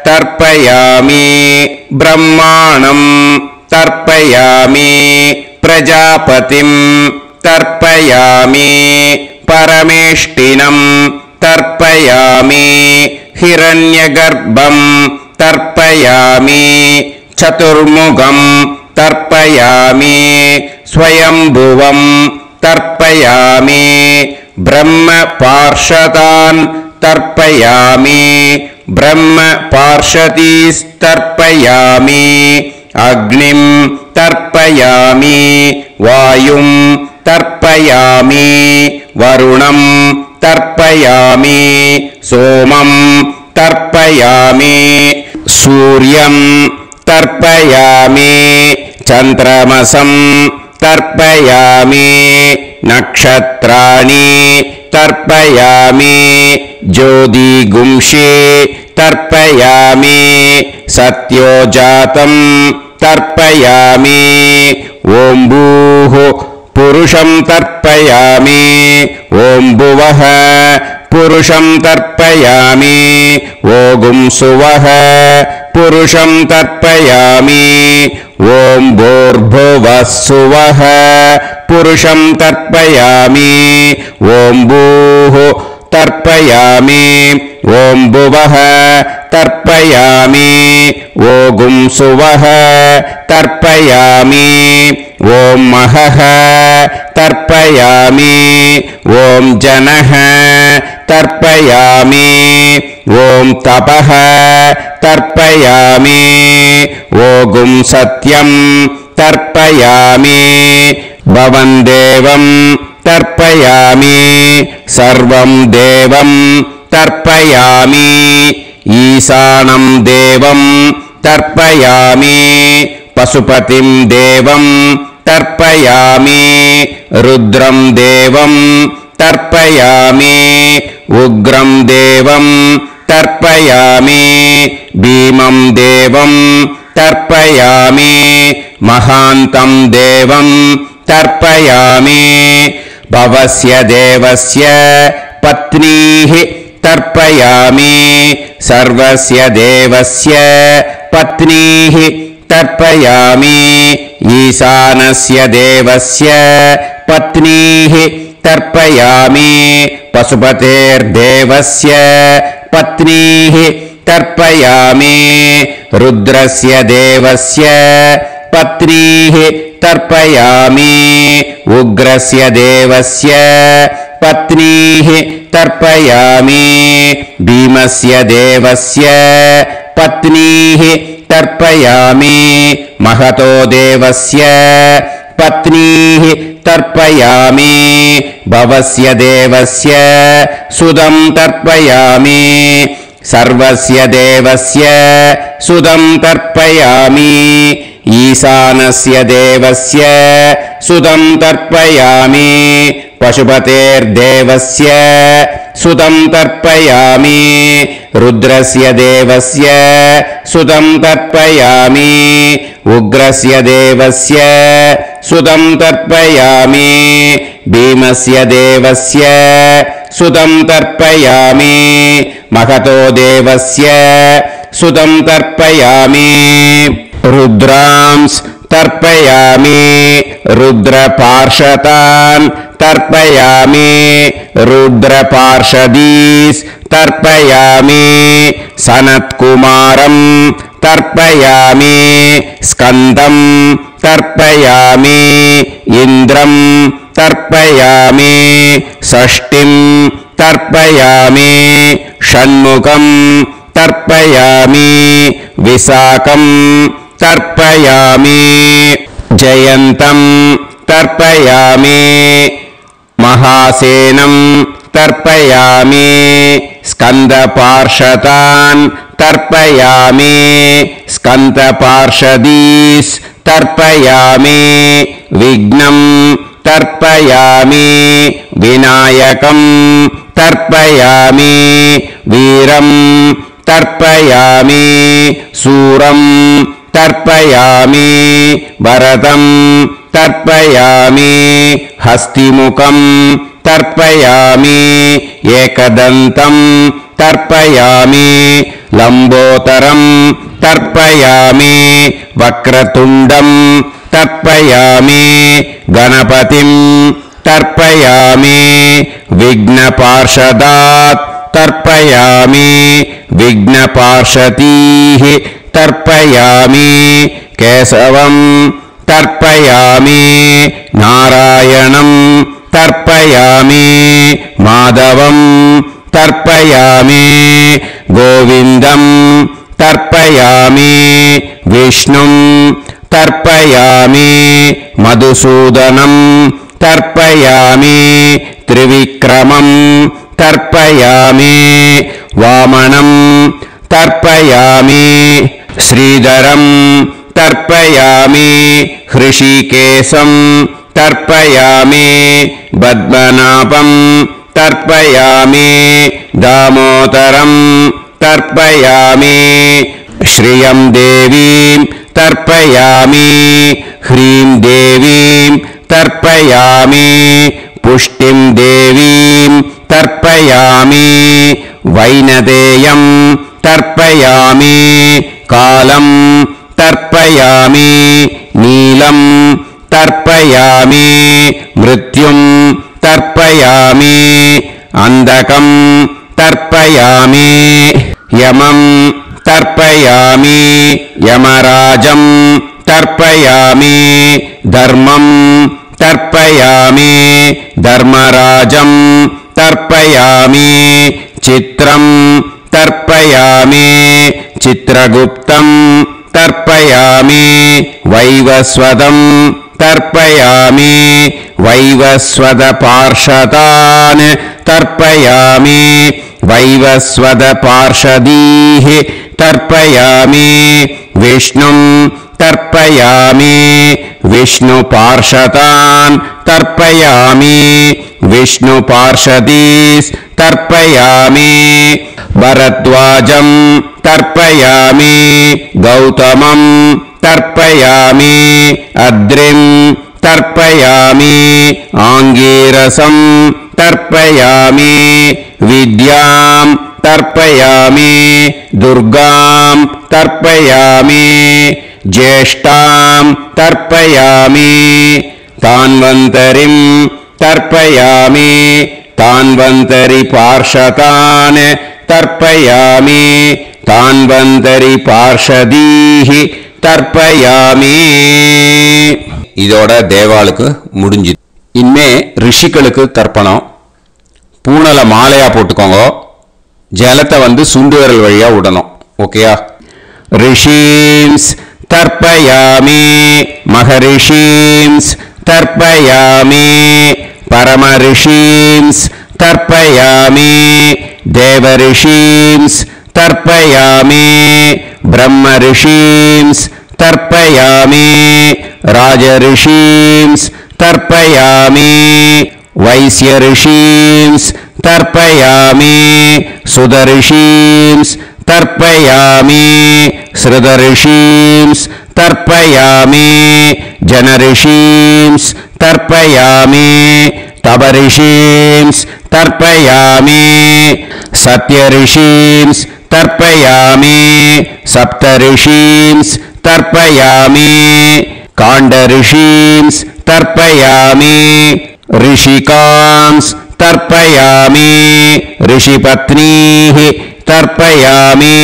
तर्पयामि ब्रह्माणं तर्पयामि प्रजापतिं तर्पयामि परमेष्टिनं तर्पयामि हिरण्यगर्भं तर्पयामि चतुर्मुखं तर्पयामि स्वयंभुवं तर्पयामि ब्रह्मपार्षदान् तर्पयामि ब्रह्मपार्षदीस्तर्पयामि अग्निं तर्पयामि वायुं तर्पयामि वरुणं तर्पयामि सोमं तर्पयामि सूर्यं तर्पयामि चन्द्रमसं तर्पयामि नक्षत्राणि तर्पयामि ज्योतिगुंषे तर्पयामि सत्योजातं तर्पयामि ॐ भूः पुरुषं तर्पयामि ॐ भुवः पुरुषं तर्पयामि ॐ सुवः पुरुषं तर्पयामि ॐ भूर्भुवः सुवः पुरुषं तर्पयामि ॐ भूः तर्पयामि ॐ भुवः तर्पयामि ॐ सुवः तर्पयामि ॐ महः तर्पयामि ॐ जनः तर्पयामि ॐ तपः तर्पयामि ॐ सत्यं तर्पयामि भवं देवं तर्पयामि सर्वं देवं तर्पयामि ईशानं देवं तर्पयामि पशुपतिं देवं तर्पयामि रुद्रं देवं तर्पयामि उग्रं देवं तर्पयामि भीमं देवं तर्पयामि महान्तं देवं तर्पयामि भवस्य देवस्य पत्नीः तर्पयामि सर्वस्य देवस्य पत्नीः तर्पयामि ईशानस्य देवस्य पत्नीः तर्पयामि पशुपतेर्देवस्य पत्नीः तर्पयामि रुद्रस्य देवस्य पत्नीः तर्पयामि उग्रस्य देवस्य पत्नीः तर्पयामि भीमस्य देवस्य पत्नीः तर्पयामि महतो देवस्य पत्नीः तर्पयामि भवस्य देवस्य सुदं तर्पयामि सर्वस्य देवस्य सुदं तर्पयामि ईशानस्य देवस्य सुदं तर्पयामि पशुपतेर्देवस्य सुदं तर्पयामि रुद्रस्य देवस्य सुदं तर्पयामि उग्रस्य देवस्य सुदं तर्पयामि भीमस्य देवस्य सुदं तर्पयामि महतो देवस्य सुदं तर्पयामि रुद्रांस् तर्पयामि रुद्रपार्षदान् तर्पयामि रुद्रपार्षदीस् तर्पयामि सनत्कुमारं तर्पयामि स्कन्दं तर्पयामि इन्द्रं तर्पयामि षष्टिं तर्पयामि षण्मुखं तर्पयामि विशाखं तर्पयामि जयन्तं तर्पयामि महासेनं तर्पयामि स्कन्दपार्षदान् तर्पयामि स्कन्दपार्षदीस् तर्पयामि विघ्नं तर्पयामि विनायकं तर्पयामि वीरं तर्पयामि सूरं तर्पयामि वरदं तर्पयामि हस्तिमुखं तर्पयामि एकदन्तं तर्पयामि लम्बोदरं तर्पयामि वक्रतुण्डं तर्पयामि गणपतिं तर्पयामि विघ्नपार्षदात् तर्पयामि विघ्नपार्षदीः तर्पयामि केशवं तर्पयामि नारायणं तर्पयामि माधवं तर्पयामि गोविन्दं तर्पयामि विष्णुं तर्पयामि मधुसूदनं तर्पयामि त्रिविक्रमं तर्पयामि वामनं तर्पयामि श्रीधरं तर्पयामि हृषीकेशं तर्पयामि पद्मनाभं तर्पयामि दामोदरं तर्पयामि श्रियं देवीं तर्पयामि ह्रीं देवीं तर्पयामि पुष्टिं देवीं तर्पयामि वैनदेयं तर्पयामि कालं तर्पयामि नीलं तर्पयामि मृत्युं तर्पयामि अन्धकं तर्पयामि यमं तर्पयामि यमराजं तर्पयामि धर्मं तर्पयामि धर्मराजं तर्पयामि चित्रं तर्पयामि चित्रगुप्तं तर्पयामि वैवस्वतं तर्पयामि वैवस्वतपार्षदान् तर्पयामि वैवस्वतपार्षदीः तर्पयामि विष्णुं तर्पयामि विष्णुपार्षदान् तर्पयामि विष्णुपार्षदीस् तर्पयामि भरद्वाजं तर्पयामि गौतमं तर्पयामि अद्रिं तर्पयामि आङ्गीरसं तर्पयामि विद्यां तर्पयामि दुर्गां तर्पयामि ज्येष्ठां तर्पयामि तान्वन्तरिं तर्पयामि तान्वन्तरिपार्षदान् तर्पयामि तान्वन्तरिपार्षदीः தர்ப்பயாமி. இதோட தேவாளுக்கு முடிஞ்சு. இனிமே ரிஷிகளுக்கு தர்ப்பணம். பூனலை மாலையா போட்டுக்கோங்க. ஜலத்தை சுண்டு விரல் வழியா விடணும். ஓகேயா? ரிஷீம்ஸ் தர்ப்பயாமி மகரிஷீம்ஸ் तर्पयामि परमऋषींस् तर्पयामि देवऋषींस् तर्पयामि ब्रह्मऋषींस् तर्पयामि राजऋषींस् तर्पयामि वैश्यऋषींस् तर्पयामि सुदऋषींस् तर्पयामि श्रुतऋषींस् तर्पयामि जनऋषींस् तर्पयामि तपऋषींस् तर्पयामि सत्यऋषींस् तर्पयामि सप्तऋषींस् तर्पयामि काण्डऋषींस् तर्पयामि ऋषिकांस् तर्पयामि ऋषिपत्नीः तर्पयामि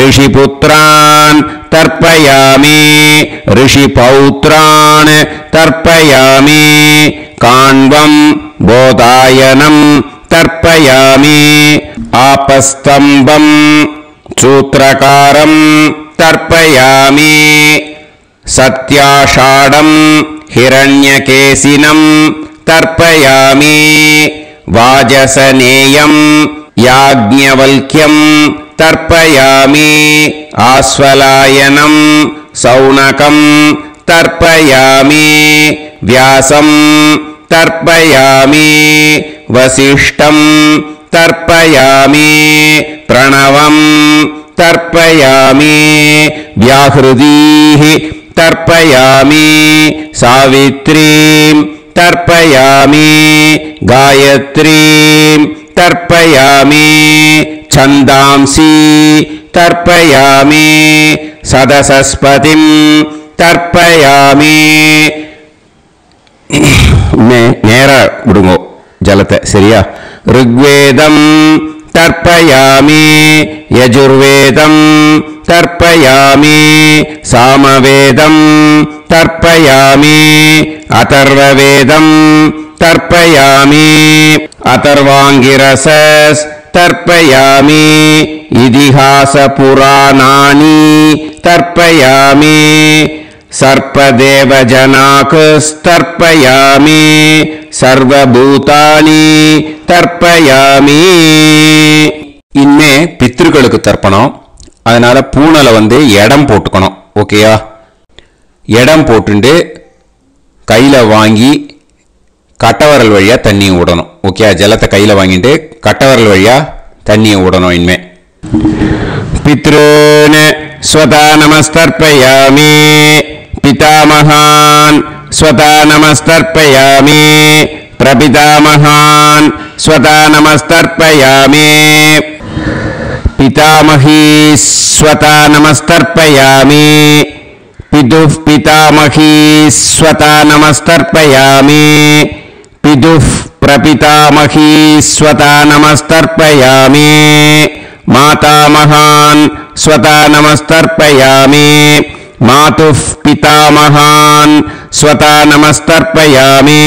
ऋषिपुत्रान् तर्पयामि ऋषिपौत्रान् तर्पयामि काण्वं बोधायनं तर्पयामि आपस्तम्भं सूत्रकारं तर्पयामि सत्याषाढं हिरण्यकेशिनं तर्पयामि वाजसनेयं याज्ञवल्क्यं तर्पयामि आस्वलायनं सौनकं तर्पयामि व्यासं तर्पयामि वसिष्ठं तर्पयामि प्रणवं तर्पयामि व्याहृदीः तर्पयामि सावित्रीं तर्पयामि गायत्रीं तर्पयामि छन्दांसि तर्पयामि सदसस्पतिं तर्पयामि நேரா விடுங்கோ ஜலத்தை சரியா ऋग्वेदं तर्पयामि यजुर्वेदं तर्पयामि सामवेदं तर्पयामि अथर्ववेदं तर्पयामि अथर्वाङ्गिरसस् तर्पयामि इतिहासपुराणानि तर्पयामि सर्पदेवजनाकस्तर्पयामि सर्वभूतानि तर्पयामि इनमे पितृகளுக்கு தர்ப்பணம் அதனால பூணல வந்து இடம் போட்டுக்கணும் ஓகேயா இடம் போட்டுண்டு கையில வாங்கி கட்டவரல் வழியா தண்ணி ஊடணும் ஓகே ஜலத்தை கையில வாங்கிட்டு கட்டவரல் வழியா தண்ணி ஊடணும் இன்மே பித்ருன் ஸ்வதா நமஸ்தர்ப்பயாமி पितामहान् स्वता नमस्तर्पयामि प्रपितामहान् स्वता नमस्तर्पयामि पितामही स्वता नमस्तर्पयामि पितुः पितामही स्वता नमस्तर्पयामि पितुः प्रपितामही स्वता नमस्तर्पयामि मातामहान् स्वता नमस्तर्पयामि मातुः पितामहान् स्वता नमस्तर्पयामि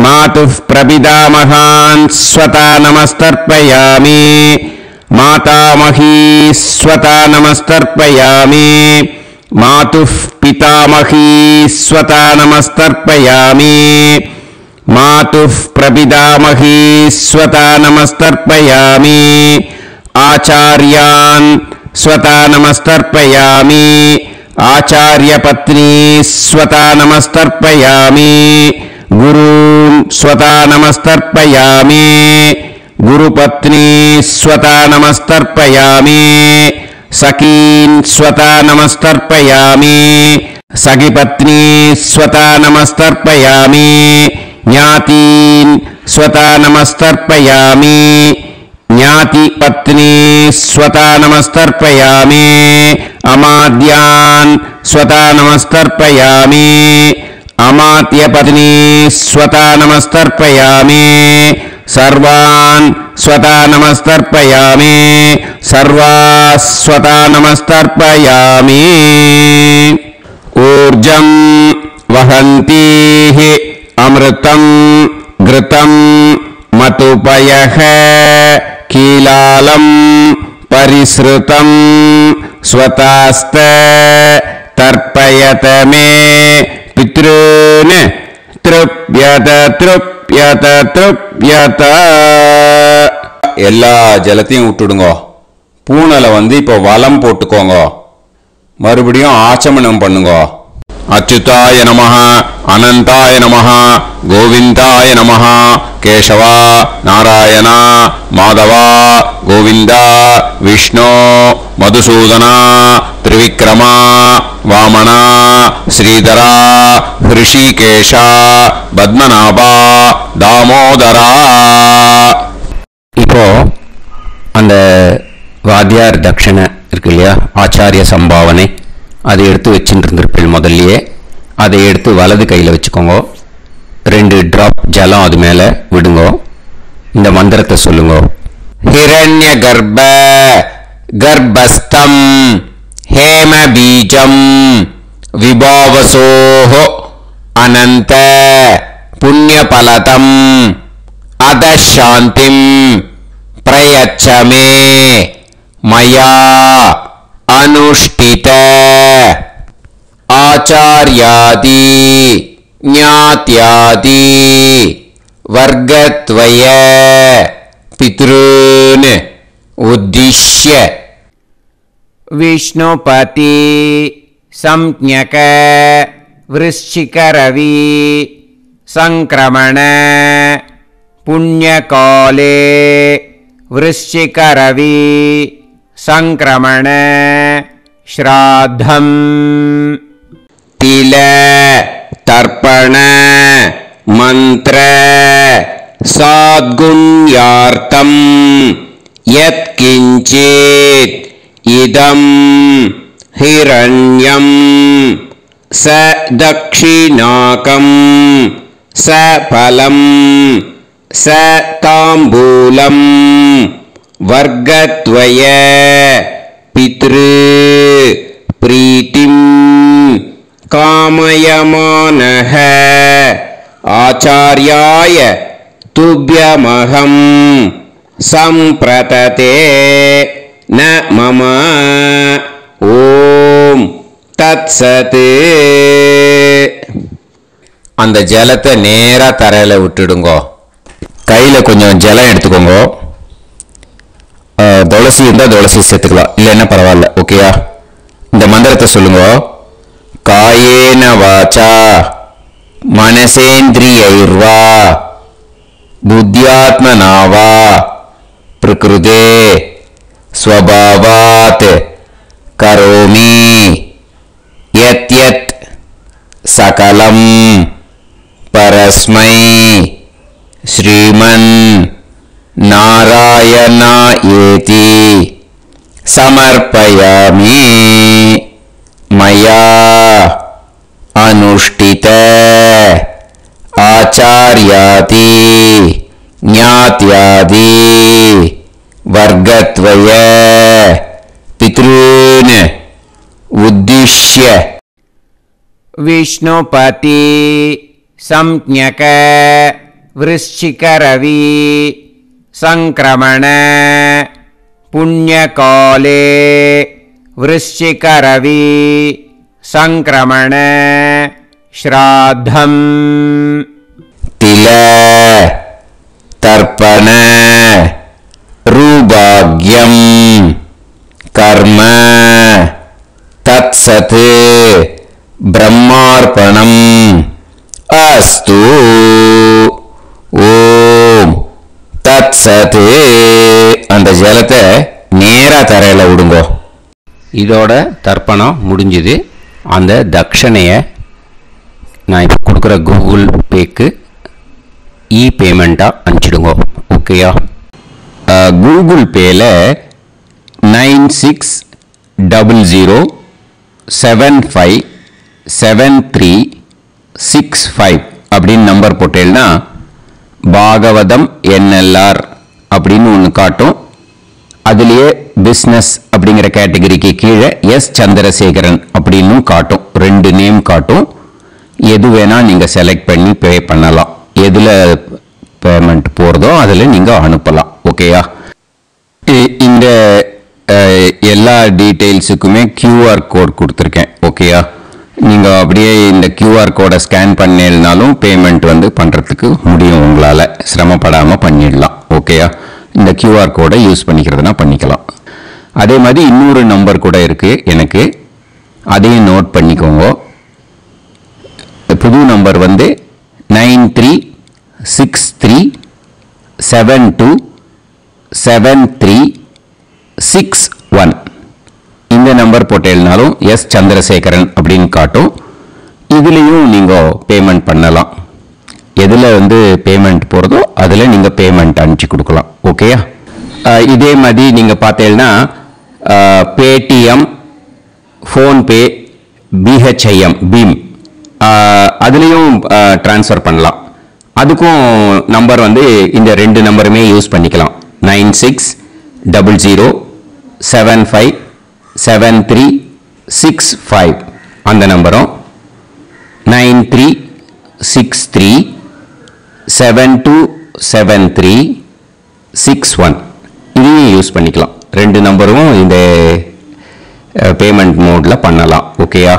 मातुः प्रपितामहान् स्वता नमस्तर्पयामि मातामही स्वता नमस्तर्पयामि मातुः पितामही स्वता नमस्तर्पयामि मातुः प्रपितामही स्वता नमस्तर्पयामि आचार्यान् स्वता नमस्तर्पयामि आचार्यपत्नी स्वता नमस्तर्पयामि गुरून् स्वता नमस्तर्पयामि गुरुपत्नी स्वता नमस्तर्पयामि सखीन् स्वता नमस्तर्पयामि सखिपत्नी स्वता नमस्तर्पयामि ज्ञातीन् स्वता नमस्तर्पयामि ज्ञातिपत्नी स्वता नमस्तर्पयामि अमाद्यान् स्वता नमस्तर्पयामि अमात्यपत्नी स्वता नमस्तर्पयामि सर्वान् स्वता नमस्तर्पयामि सर्वाः स्वता नमस्तर्पयामि ऊर्जं वहन्तीः अमृतं घृतं मतुपयः कीलालं परिसृतं स्वतास्त तर्पयत मे पितॄन् திருப்யத திருப்யத திருப்யத. எல்லா ஜலத்தையும் விட்டுடுங்க. பூனலை இப்போ வலம் போட்டுக்கோங்க. மறுபடியும் ஆச்சமனம் பண்ணுங்க. அச்சுதாய நமஹ, அனந்தாய நமஹ, கோவிந்தாய நமஹ, கேசவா, நாராயணா, மாதவா, கோவிந்தா, விஷ்ணு, மதுசூதனா, திரிவிக்ரமா, வாமனா, ஸ்ரீதரா, ஹிருஷிகேஷா, பத்மநாபா, தாமோதரா. இப்போ அந்த வாத்தியார் தட்சணை இருக்கு இல்லையா, ஆச்சாரிய சம்பாவனை, அதை எடுத்து வச்சுட்டு இருந்திருப்பேன் முதல்லையே. அதை எடுத்து வலது கையில் வச்சுக்கோங்க. 2 டிராப் ஜலம் அது மேலே விடுங்க. இந்த மந்திரத்தை சொல்லுங்க. ஹிரண்ய கர்ப்ப கர்ப்பஸ்தம் ஹேம பீஜம் விபாவசோஹோ அனந்த புண்ணியபலதம் அதசாந்திம் பிரயச்சமே மயா அனுஷ்டித ஆச்சார்யாதி ஞாத்யாதி வர்க்கத்வய பித்ருன் உத்திஷ்ய विष्णुपति संज्ञक वृश्चिकरवि संक्रमण पुण्यकाले वृश्चिकरवि संक्रमण श्राद्धम् तिल तर्पण मंत्र साद्गुण्यार्थम यत्किंचित् इदं हिरण्यं स दक्षिणाकं स फलं स ताम्बूलं वर्गद्वय पितृ प्रीतिं कामयमानः आचार्याय तुभ्यमहं संप्रतते न मम ஓம் தத்சத். அந்த ஜலத்தை நேராக தரையில் விட்டுடுங்க. கையில் கொஞ்சம் ஜலம் எடுத்துக்கோங்க. துளசி இருந்தால் துளசி சேர்த்துக்கலாம், இல்லைன்னா பரவாயில்ல. ஓகேயா? இந்த மந்திரத்தை சொல்லுங்க. காயேன வாச்சா மனசேந்திரியைர்வா புத்தியாத்மனாவா பிரகிருதே ஸ்வபாவாத் கரோமி யத் யத் சகலம் பரஸ்மை ஸ்ரீமன் நாராயணாயேதி சமர்ப்பயாமி மயா அனுஷ்டித ஆச்சார்யாதி ஞாத்யாதி வர்க்கத்வய பித்ருன் உத்திஷ்ய. विष्णुपति संज्ञक वृश्चिकरवि संक्रमण पुण्यकाले वृश्चिकरवि संक्रमण श्राद्धम् तिल तर्पण रूभाग्यम कर्म तत्सत् ब्रह्मार्पणम् अस्तु. ஓம் தத்சத். அந்த ஜலத்தை நேரா தரையில் விடுங்கோ. இதோட தர்ப்பணம் முடிஞ்சுது. அந்த தட்சணையை நான் இப்போ கொடுக்குற கூகுள் பேக்கு பேமெண்ட்டாக அனுப்பிச்சிடுங்க. ஓகேயா? கூகுள் பேல 9600757365 அப்படின்னு நம்பர் போட்டேன்னா பாகவதம் NLR அப்படின்னு ஒன்று காட்டும். அதுலேயே பிஸ்னஸ் அப்படிங்கிற கேட்டகரிக்கு கீழே எஸ் சந்திரசேகரன் அப்படின்னு காட்டும். 2 நேம் காட்டும். எது வேணால் நீங்கள் செலக்ட் பண்ணி பே பண்ணலாம். எதில் பேமெண்ட் போகிறதோ அதில் நீங்கள் அனுப்பலாம். ஓகேயா? இந்த எல்லா டீட்டெயில்ஸுக்குமே QR கோட் கொடுத்துருக்கேன். ஓகேயா? நீங்கள் அப்படியே இந்த QR கோடை ஸ்கேன் பண்ணினாலும் பேமெண்ட் வந்து பண்ணுறதுக்கு முடியும். உங்களால் சிரமப்படாமல் பண்ணிடலாம். ஓகேயா? இந்த QR கோடை யூஸ் பண்ணிக்கிறதுனா பண்ணிக்கலாம். அதே மாதிரி இன்னொரு நம்பர் கூட இருக்குது எனக்கு, அதையும் நோட் பண்ணிக்கோங்க. புது நம்பர் வந்து 9363727361. இந்த நம்பர் போட்டேல்னாலும் எஸ் சந்திரசேகரன் அப்படின்னு காட்டும். இதுலேயும் நீங்கள் பேமெண்ட் பண்ணலாம். எதில் வந்து பேமெண்ட் போகிறதோ அதில் நீங்கள் பேமெண்ட் அனுப்பிச்சி கொடுக்கலாம். ஓகேயா? இதே மாதிரி நீங்கள் பார்த்தீங்கன்னா பேடிஎம், ஃபோன்பே, பிஹெச்ஐஎம், பீம் அதுலேயும் ட்ரான்ஸ்ஃபர் பண்ணலாம். அதுக்கும் நம்பர் வந்து இந்த 2 நம்பருமே யூஸ் பண்ணிக்கலாம். 9600757365 அந்த நம்பரும் 9363727361 இதையும் யூஸ் பண்ணிக்கலாம். 2 நம்பரும் இந்த பேமெண்ட் மோடில் பண்ணலாம். ஓகேயா?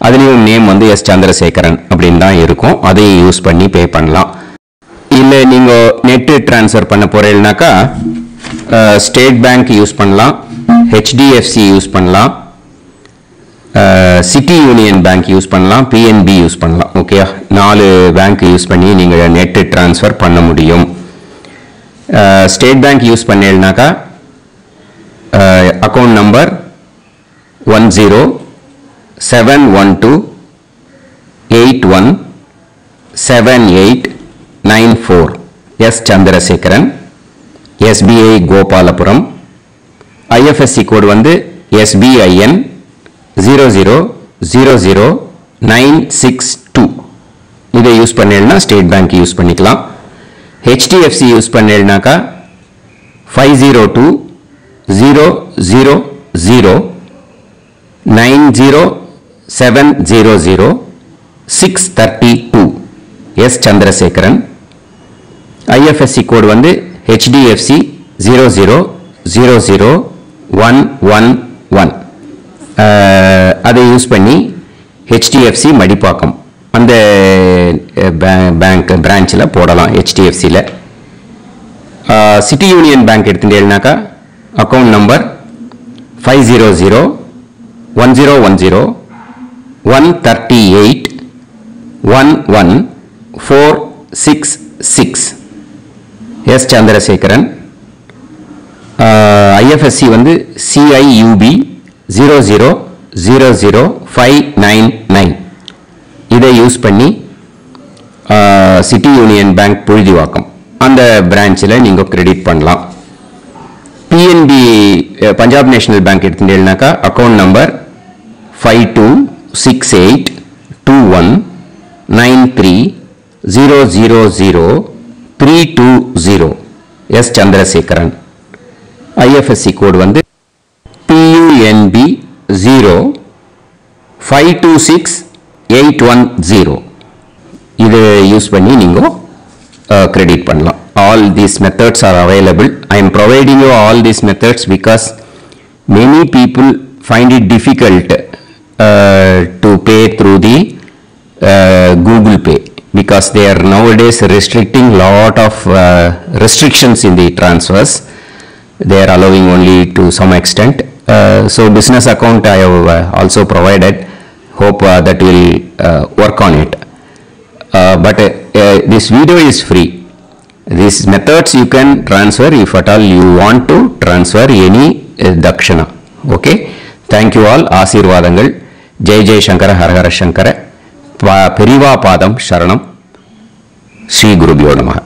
அதுலேயும் நேம் வந்து எஸ் சந்திரசேகரன் அப்படின்னு தான் இருக்கும். அதையும் யூஸ் பண்ணி பே பண்ணலாம். இல்லை நீங்கள் நெட்டு ட்ரான்ஸ்ஃபர் பண்ண போகிறீங்கனாக்கா ஸ்டேட் பேங்க் யூஸ் பண்ணலாம், ஹெச்டிஎஃப்சி யூஸ் பண்ணலாம், சிட்டி யூனியன் பேங்க் யூஸ் பண்ணலாம், பிஎன்பி யூஸ் பண்ணலாம். ஓகேயா? 4 பேங்க் யூஸ் பண்ணி நீங்கள் நெட்டு ட்ரான்ஸ்ஃபர் பண்ண முடியும். ஸ்டேட் பேங்க் யூஸ் பண்ணீங்கனாக்கா account number 1071281789 S Chandrasekaran, SBI Gopalapuram, IFSC code வந்து SBIN 0000962. இதை யூஸ் பண்ணீங்கன்னா ஸ்டேட் பேங்க் யூஸ் பண்ணிக்கலாம். ஹெச்டிஎஃப்சி யூஸ் பண்ணீங்கன்னாக்கா 5020009007000632 எஸ் சந்திரசேகரன். ஐஎஃப்எஸ்சி கோடு வந்து HDFC 0000111. அதை யூஸ் பண்ணி HDFC மடிப்பாக்கம் அந்த பேங்க் பிரான்ச்சில் போடலாம். HDFCயில் சிட்டி யூனியன் பேங்க் எடுத்துட்டேன்னாக்கா account number 5001010381146 S Chandrasekaran. IFSC வந்து CIUB 0000599. இதை யூஸ் பண்ணி சிட்டி யூனியன் பேங்க் புழுதிவாக்கம் அந்த பிரான்ச்சில் நீங்கள் கிரெடிட் பண்ணலாம். பிஎன்பி பஞ்சாப் நேஷனல் பேங்க் எடுத்துட்டேன்னாக்கா account number 52682193000320 S Chandrasekaran. IFSC code வந்து PUNB 0526810. இதை யூஸ் பண்ணி நீங்கள் கிரெடிட் பண்ணலாம். All these methods are available. I am providing you all these methods because many people find it difficult to pay through the Google Pay because they are nowadays restricting lot of restrictions in the transfers. They are allowing only to some extent. So business account I have also provided. Hope that will work on it. But this video is free. These methods you can transfer if at all you want to transfer any dakshana. Okay. Thank you all. ஆசீர்வாதங்கள். ஜெய் ஜெய் சங்கர ஹர ஹர சங்கர. பெரிவா பாதம் சரணம். ஸ்ரீ குருபியோ நமஹ.